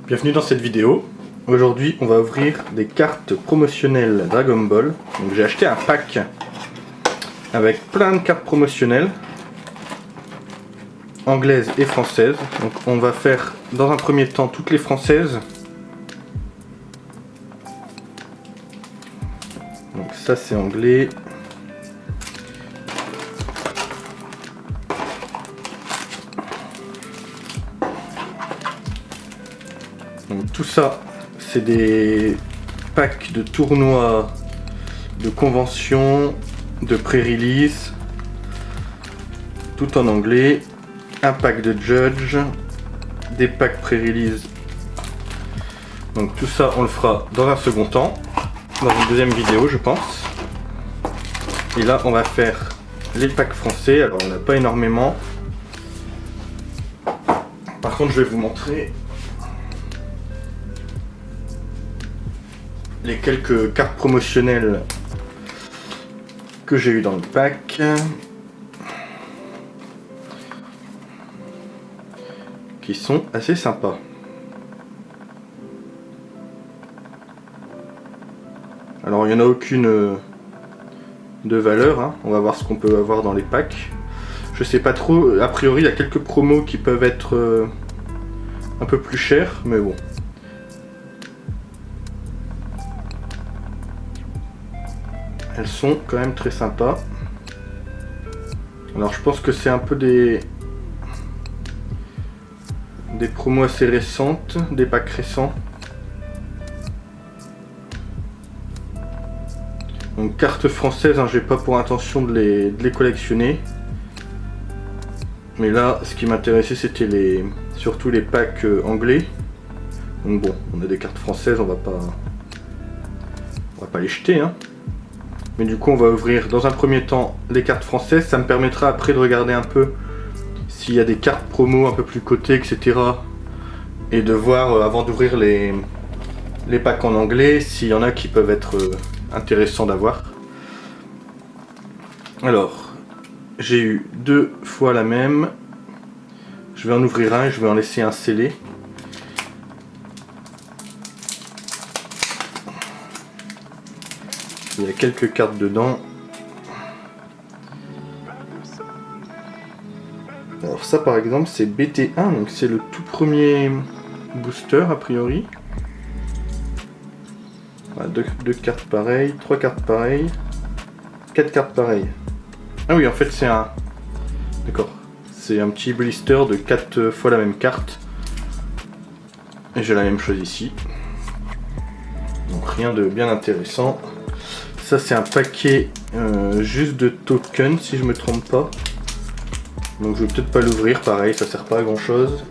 Bienvenue dans cette vidéo. Aujourd'hui on va ouvrir des cartes promotionnelles Dragon Ball. Donc j'ai acheté un pack avec plein de cartes promotionnelles anglaises et françaises. Donc on va faire dans un premier temps toutes les françaises. Donc ça c'est anglais. Donc tout ça, c'est des packs de tournois, de conventions, de pré-release, tout en anglais. Un pack de judge, des packs pré-release. Donc tout ça, on le fera dans un second temps, dans une deuxième vidéo, je pense. Et là, on va faire les packs français. Alors, on n'a pas énormément. Par contre, je vais vous montrer les quelques cartes promotionnelles que j'ai eu dans le pack, qui sont assez sympas. Alors il n'y en a aucune de valeur, hein. On va voir ce qu'on peut avoir dans les packs. Je sais pas trop, a priori il y a quelques promos qui peuvent être un peu plus chers, mais bon. Elles sont quand même très sympas. Alors je pense que c'est un peu des promos assez récentes, des packs récents. Donc cartes françaises, hein, j'ai pas pour intention de les collectionner. Mais là, ce qui m'intéressait, c'était surtout les packs anglais. Donc bon, on a des cartes françaises, on va pas les jeter, hein. Mais du coup on va ouvrir dans un premier temps les cartes françaises. Ça me permettra après de regarder un peu s'il y a des cartes promo un peu plus cotées, etc. Et de voir avant d'ouvrir les packs en anglais s'il y en a qui peuvent être intéressants d'avoir. Alors j'ai eu deux fois la même. Je vais en ouvrir un et je vais en laisser un scellé. Il y a quelques cartes dedans. Alors ça par exemple c'est BT1, donc c'est le tout premier booster a priori. Voilà, deux cartes pareilles, trois cartes pareilles, quatre cartes pareilles. Ah oui, en fait c'est un... D'accord. C'est un petit blister de 4 fois la même carte. Et j'ai la même chose ici. Donc rien de bien intéressant. Ça c'est un paquet juste de tokens si je me trompe pas. Donc je vais peut-être pas l'ouvrir, pareil ça sert pas à grand chose.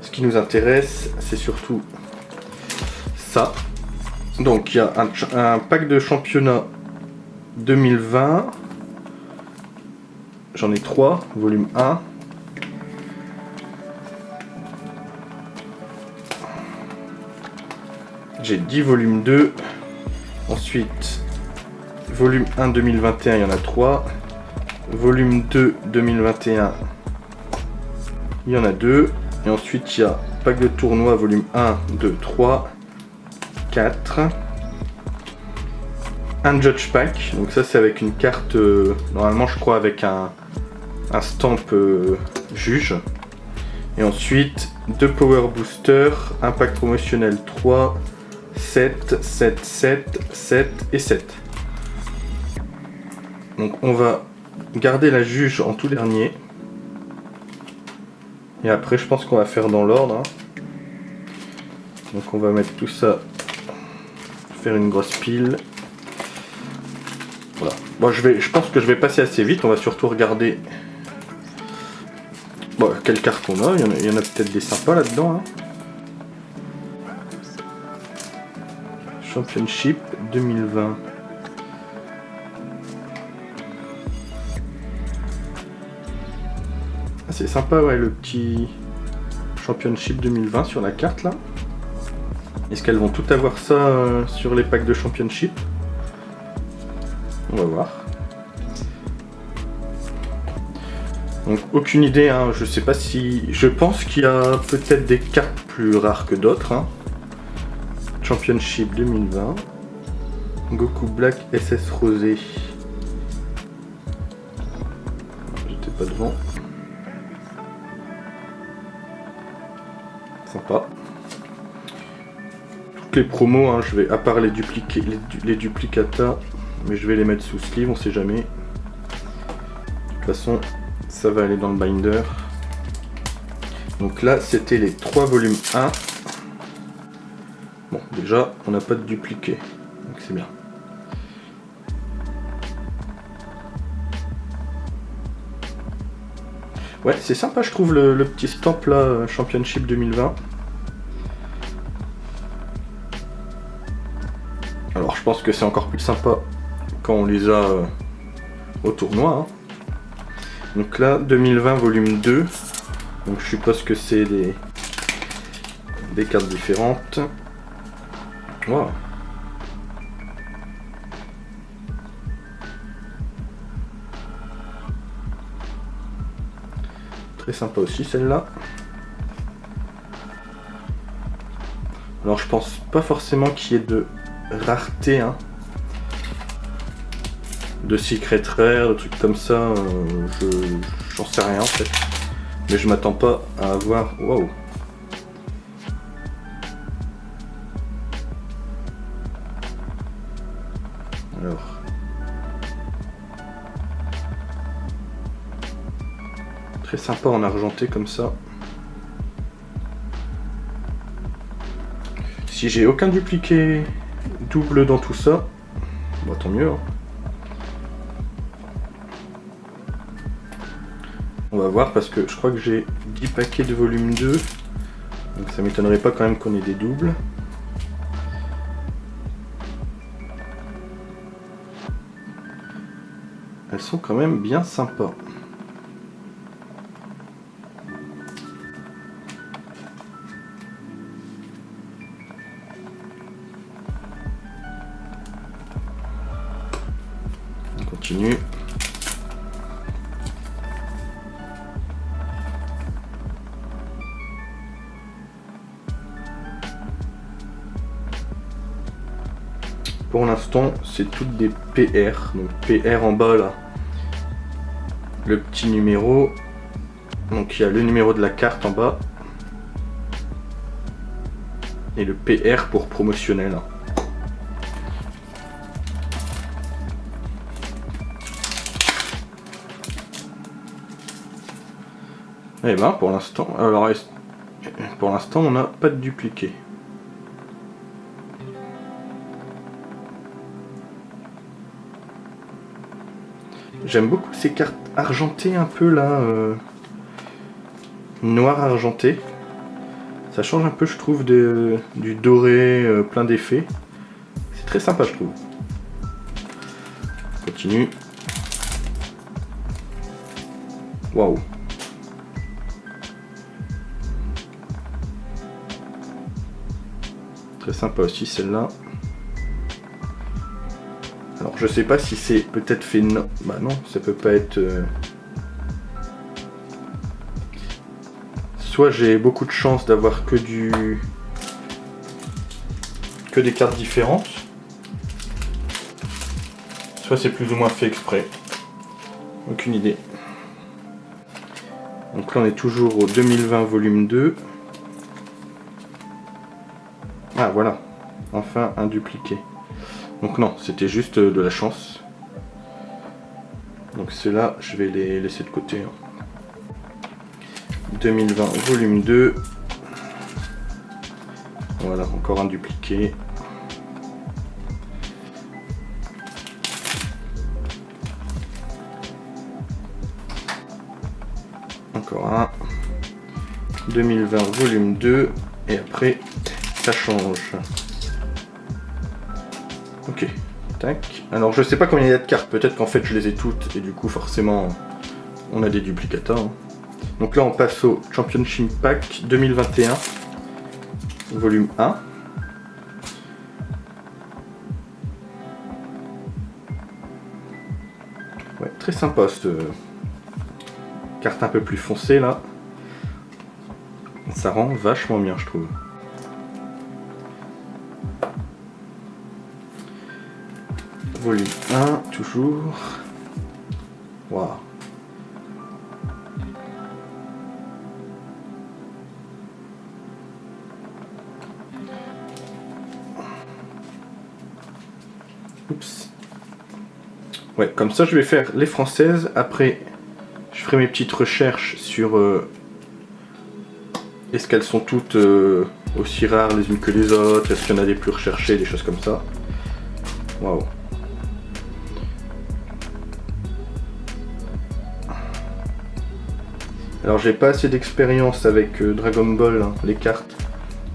Ce qui nous intéresse c'est surtout ça. Donc il y a un pack de championnat 2020. J'en ai 3, volume 1. J'ai 10 volume 2. Ensuite volume 1 2021, il y en a 3. Volume 2 2021, il y en a 2. Et ensuite il y a pack de tournoi volume 1, 2, 3, 4. Un judge pack, donc ça c'est avec une carte, normalement je crois avec un stamp juge. Et ensuite 2 power booster, un pack promotionnel 3, 7, 7, 7, 7 et 7. Donc on va garder la juge en tout dernier. Et après je pense qu'on va faire dans l'ordre, hein. Donc on va mettre tout ça, faire une grosse pile. Voilà. Bon, je pense que je vais passer assez vite. On va surtout regarder quelles cartes on a. Il y en a peut-être des sympas là-dedans, hein. Championship 2020. C'est sympa, ouais, le petit Championship 2020 sur la carte là. Est-ce qu'elles vont tout avoir ça sur les packs de Championship? On va voir. Donc aucune idée, hein. Je sais pas si... Je pense qu'il y a peut-être des cartes plus rares que d'autres. Hein. Championship 2020. Goku Black SS Rosé. J'étais pas devant. Sympa. Toutes les promos, hein, je vais, à part les duplicata, mais je vais les mettre sous sleeve, on sait jamais. De toute façon, ça va aller dans le binder. Donc là, c'était les 3 volumes 1. Bon, déjà, on n'a pas de dupliqué, donc c'est bien. Ouais, c'est sympa, je trouve, le petit stamp là, Championship 2020. Alors, je pense que c'est encore plus sympa quand on les a au tournoi. Hein. Donc là, 2020 volume 2. Donc je suppose que c'est des cartes différentes. Wow. Très sympa aussi celle-là. Alors je pense pas forcément qu'il y ait de rareté, hein. De secret rare, de trucs comme ça, j'en sais rien en fait. Mais je m'attends pas à avoir... Waouh. Alors... Très sympa en argenté comme ça. Si j'ai aucun dupliqué double dans tout ça, bah tant mieux. Hein. On va voir parce que je crois que j'ai 10 paquets de volume 2. Donc ça m'étonnerait pas quand même qu'on ait des doubles. Elles sont quand même bien sympas. On continue. Pour l'instant, c'est toutes des PR. Donc PR en bas là, le petit numéro. Donc il y a le numéro de la carte en bas. Et le PR pour promotionnel. Et ben pour l'instant, alors pour l'instant on n'a pas de dupliqué. J'aime beaucoup ces cartes argentées un peu là, noir argenté. Ça change un peu je trouve du doré plein d'effets. C'est très sympa je trouve. On continue. Waouh. Très sympa aussi celle-là. Alors je sais pas si c'est peut-être fait... Non. Bah non, ça peut pas être... Soit j'ai beaucoup de chance d'avoir que des cartes différentes. Soit c'est plus ou moins fait exprès. Aucune idée. Donc là on est toujours au 2020 volume 2. Ah voilà. Enfin un dupliqué. Donc non, c'était juste de la chance. Donc ceux-là, je vais les laisser de côté. 2020 volume 2. Voilà, encore un dupliqué. Encore un. 2020 volume 2. Et après, ça change. Ok, tac. Alors je sais pas combien il y a de cartes, peut-être qu'en fait je les ai toutes et du coup forcément on a des duplicata. Hein. Donc là on passe au Championship Pack 2021, volume 1. Ouais, très sympa cette carte un peu plus foncée là. Ça rend vachement bien, je trouve. Volume 1, toujours. Waouh. Oups. Ouais, comme ça je vais faire les françaises. Après, je ferai mes petites recherches sur est-ce qu'elles sont toutes aussi rares les unes que les autres, est-ce qu'il y en a des plus recherchées, des choses comme ça. Waouh. Alors j'ai pas assez d'expérience avec Dragon Ball, hein, les cartes.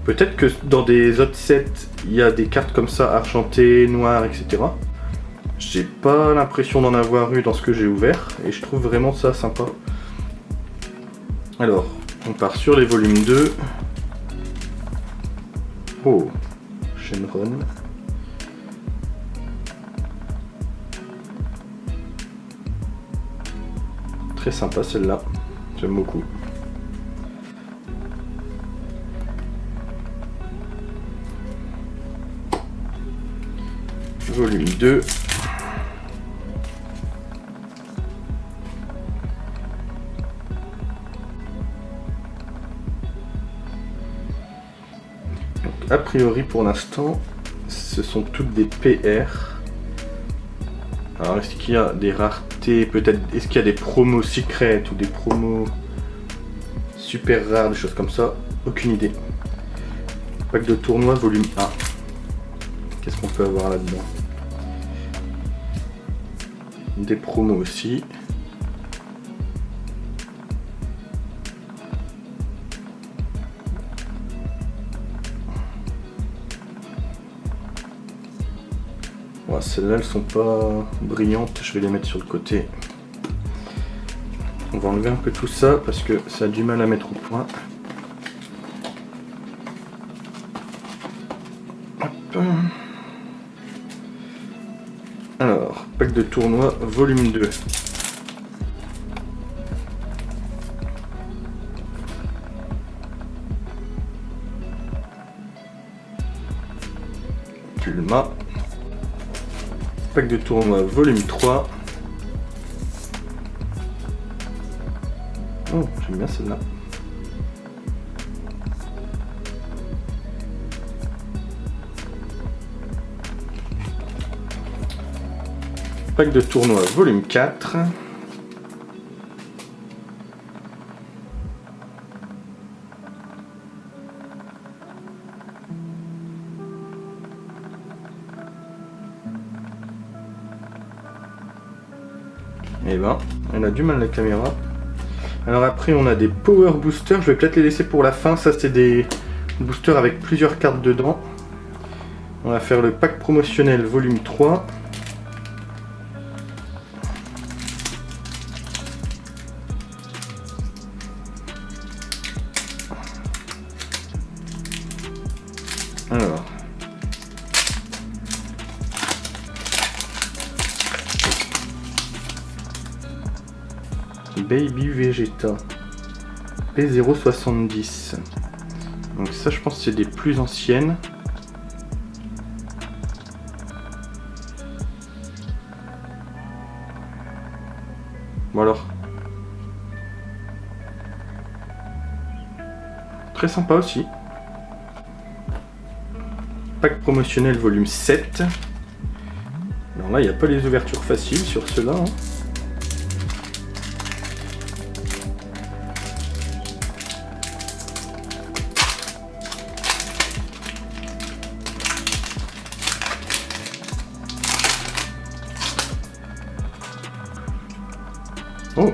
Peut-être que dans des autres sets, il y a des cartes comme ça, argentées, noires, etc. J'ai pas l'impression d'en avoir eu dans ce que j'ai ouvert, et je trouve vraiment ça sympa. Alors, on part sur les volumes 2. Oh, Shenron. Très sympa celle-là, j'aime beaucoup. Volume 2. A priori pour l'instant, ce sont toutes des PR. Alors est-ce qu'il y a des raretés, peut-être, est-ce qu'il y a des promos secrètes ou des promos super rares, des choses comme ça? Aucune idée. Pack de tournoi volume 1. Qu'est-ce qu'on peut avoir là-dedans? Des promos aussi. Ouais, celles-là elles sont pas brillantes, je vais les mettre sur le côté. On va enlever un peu tout ça parce que ça a du mal à mettre au point. Hop. Alors, pack de tournoi volume 2. Pulma. Pack de tournoi volume 3. Oh, j'aime bien celle-là. Pack de tournoi volume 4. Et ben, on a du mal la caméra. Alors après on a des power boosters, je vais peut-être les laisser pour la fin, ça c'est des boosters avec plusieurs cartes dedans. On va faire le pack promotionnel volume 3. Alors. Baby Vegeta P070. Donc ça je pense que c'est des plus anciennes. Bon alors. Très sympa aussi. Pack promotionnel volume 7. Alors là il n'y a pas les ouvertures faciles sur ceux-là. Hein. Oh!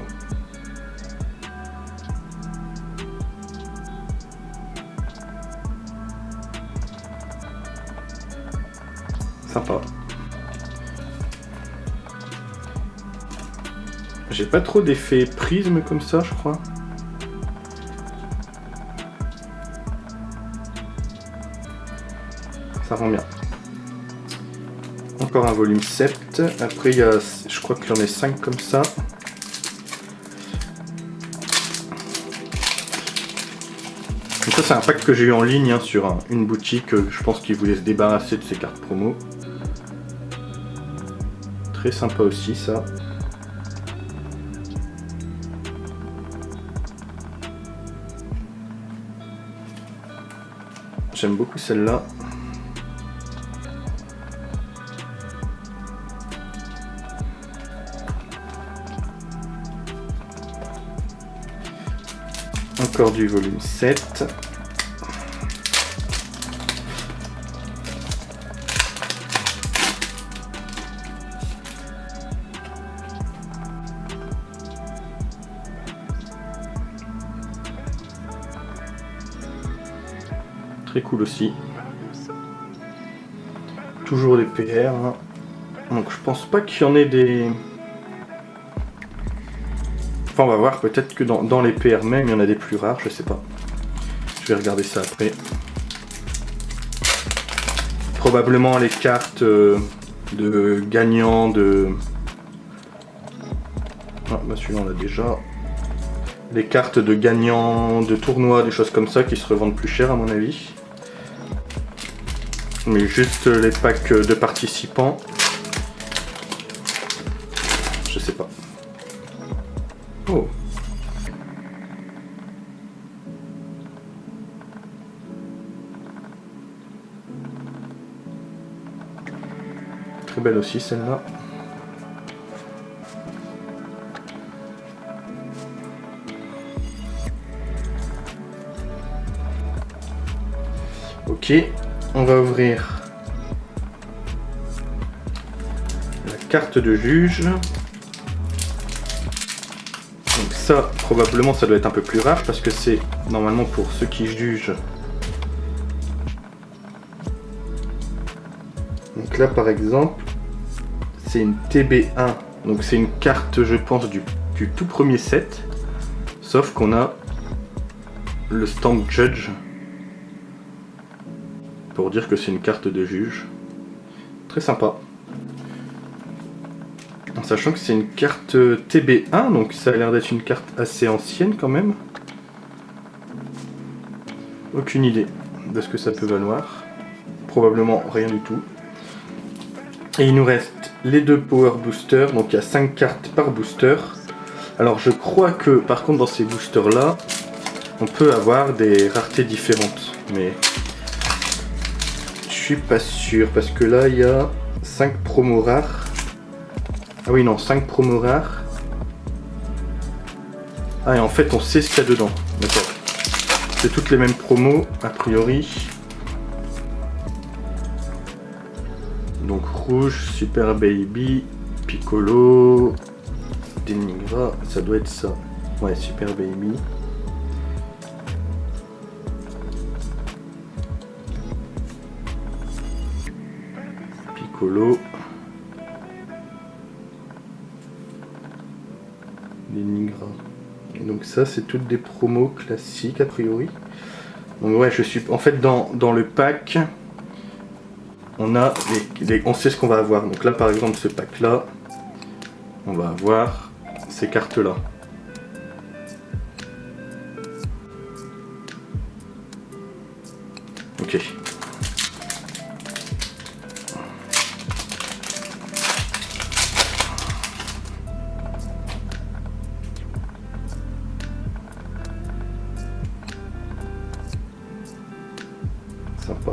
Sympa. J'ai pas trop d'effets prisme comme ça, je crois. Ça rend bien. Encore un volume 7. Après, il y a, je crois qu'il y en a 5 comme ça. Ça c'est un pack que j'ai eu en ligne hein, sur une boutique, je pense qu'ils voulaient se débarrasser de ces cartes promo. Très sympa aussi ça. J'aime beaucoup celle-là. Encore du volume 7. Très cool aussi. Toujours des PR. Hein. Donc je pense pas qu'il y en ait des... Enfin on va voir, peut-être que dans les PR même il y en a des plus rares, je sais pas. Je vais regarder ça après. Probablement les cartes de gagnants de... Ah bah celui-là on l'a déjà. Les cartes de gagnants de tournois, des choses comme ça qui se revendent plus cher à mon avis. Mais juste les packs de participants. Je sais pas. Oh. Très belle aussi celle-là. Ok, on va ouvrir la carte de juge. Donc ça, probablement, ça doit être un peu plus rare parce que c'est normalement pour ceux qui jugent. Donc là, par exemple, c'est une TB1. Donc c'est une carte, je pense, du tout premier set. Sauf qu'on a le stamp Judge. Pour dire que c'est une carte de juge. Très sympa. En sachant que c'est une carte TB1, donc ça a l'air d'être une carte assez ancienne quand même. Aucune idée de ce que ça peut valoir. Probablement rien du tout. Et il nous reste les deux Power Boosters, donc il y a 5 cartes par booster. Alors je crois que par contre dans ces boosters là, on peut avoir des raretés différentes. Mais je suis pas sûr parce que là il y a 5 promos rares. Ah oui non, 5 promos rares. Ah et en fait on sait ce qu'il y a dedans. D'accord. C'est toutes les mêmes promos a priori. Donc rouge, Super Baby, Piccolo, Denigra, ça doit être ça. Ouais, Super Baby. Piccolo. Denigra. Et donc ça, c'est toutes des promos classiques a priori. Donc ouais, je suis en fait dans le pack. On a on sait ce qu'on va avoir. Donc là par exemple ce pack là, on va avoir ces cartes là. Ok. Sympa.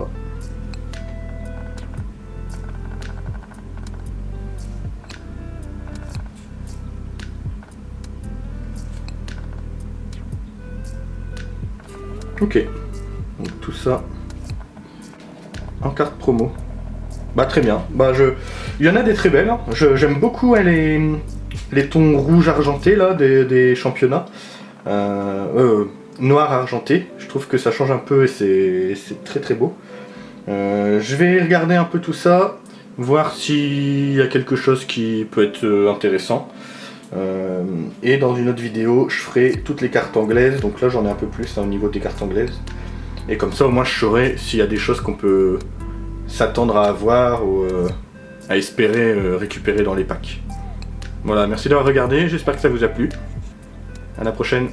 Ok, donc tout ça en carte promo. Bah très bien. Bah il y en a des très belles. Hein. J'aime beaucoup les tons rouge argenté là des championnats. Noir argenté. Je trouve que ça change un peu et c'est très très beau. Je vais regarder un peu tout ça, voir s'il y a quelque chose qui peut être intéressant. Et dans une autre vidéo, je ferai toutes les cartes anglaises. Donc là, j'en ai un peu plus hein, au niveau des cartes anglaises. Et comme ça, au moins, je saurai s'il y a des choses qu'on peut s'attendre à avoir ou à espérer récupérer dans les packs. Voilà, merci d'avoir regardé. J'espère que ça vous a plu. À la prochaine.